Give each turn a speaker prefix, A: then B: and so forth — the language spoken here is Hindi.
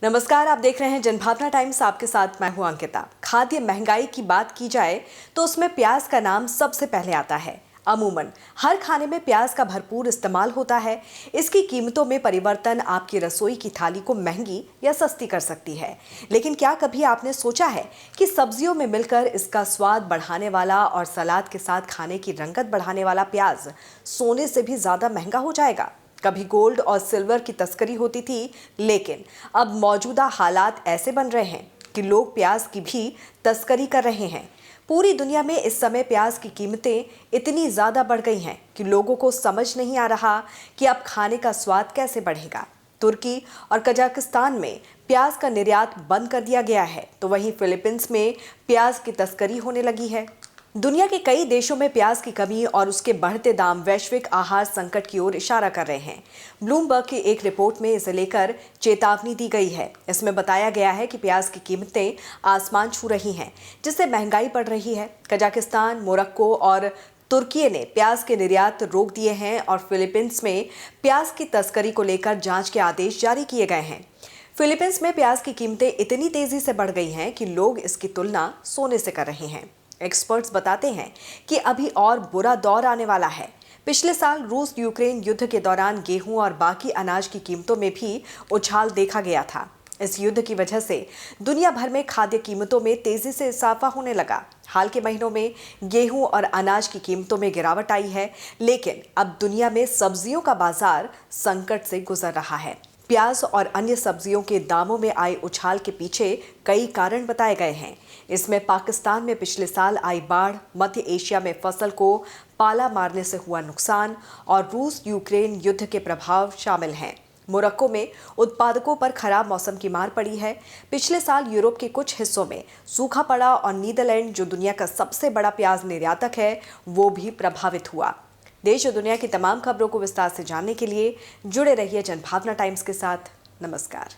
A: नमस्कार, आप देख रहे हैं जनभावना टाइम्स। आपके साथ मैं हूं अंकिता। खाद्य महंगाई की बात की जाए तो उसमें प्याज का नाम सबसे पहले आता है। अमूमन हर खाने में प्याज का भरपूर इस्तेमाल होता है। इसकी कीमतों में परिवर्तन आपकी रसोई की थाली को महंगी या सस्ती कर सकती है। लेकिन क्या कभी आपने सोचा है कि सब्जियों में मिलकर इसका स्वाद बढ़ाने वाला और सलाद के साथ खाने की रंगत बढ़ाने वाला प्याज सोने से भी ज्यादा महंगा हो जाएगा। कभी गोल्ड और सिल्वर की तस्करी होती थी, लेकिन अब मौजूदा हालात ऐसे बन रहे हैं कि लोग प्याज की भी तस्करी कर रहे हैं। पूरी दुनिया में इस समय प्याज की कीमतें इतनी ज्यादा बढ़ गई हैं कि लोगों को समझ नहीं आ रहा कि अब खाने का स्वाद कैसे बढ़ेगा। तुर्की और कजाकिस्तान में प्याज का निर्यात बंद कर दिया गया है, तो वहीं फिलीपींस में प्याज की तस्करी होने लगी है। दुनिया के कई देशों में प्याज की कमी और उसके बढ़ते दाम वैश्विक आहार संकट की ओर इशारा कर रहे हैं। ब्लूमबर्ग की एक रिपोर्ट में इसे लेकर चेतावनी दी गई है। इसमें बताया गया है कि प्याज की कीमतें आसमान छू रही हैं, जिससे महंगाई बढ़ रही है। कजाकिस्तान, मोरक्को और तुर्की ने प्याज के निर्यात रोक दिए हैं और फिलीपींस में प्याज की तस्करी को लेकर जांच के आदेश जारी किए गए हैं। फिलीपींस में प्याज की कीमतें इतनी तेजी से बढ़ गई हैं कि लोग इसकी तुलना सोने से कर रहे हैं। एक्सपर्ट्स बताते हैं कि अभी और बुरा दौर आने वाला है। पिछले साल रूस यूक्रेन युद्ध के दौरान गेहूं और बाकी अनाज की कीमतों में भी उछाल देखा गया था। इस युद्ध की वजह से दुनिया भर में खाद्य कीमतों में तेजी से इजाफा होने लगा। हाल के महीनों में गेहूं और अनाज की कीमतों में गिरावट आई है, लेकिन अब दुनिया में सब्जियों का बाजार संकट से गुजर रहा है। प्याज और अन्य सब्जियों के दामों में आए उछाल के पीछे कई कारण बताए गए हैं। इसमें पाकिस्तान में पिछले साल आई बाढ़, मध्य एशिया में फसल को पाला मारने से हुआ नुकसान और रूस यूक्रेन युद्ध के प्रभाव शामिल हैं। मोरक्को में उत्पादकों पर खराब मौसम की मार पड़ी है। पिछले साल यूरोप के कुछ हिस्सों में सूखा पड़ा और नीदरलैंड, जो दुनिया का सबसे बड़ा प्याज निर्यातक है, वो भी प्रभावित हुआ। देश और दुनिया की तमाम खबरों को विस्तार से जानने के लिए जुड़े रहिए जनभावना टाइम्स के साथ। नमस्कार।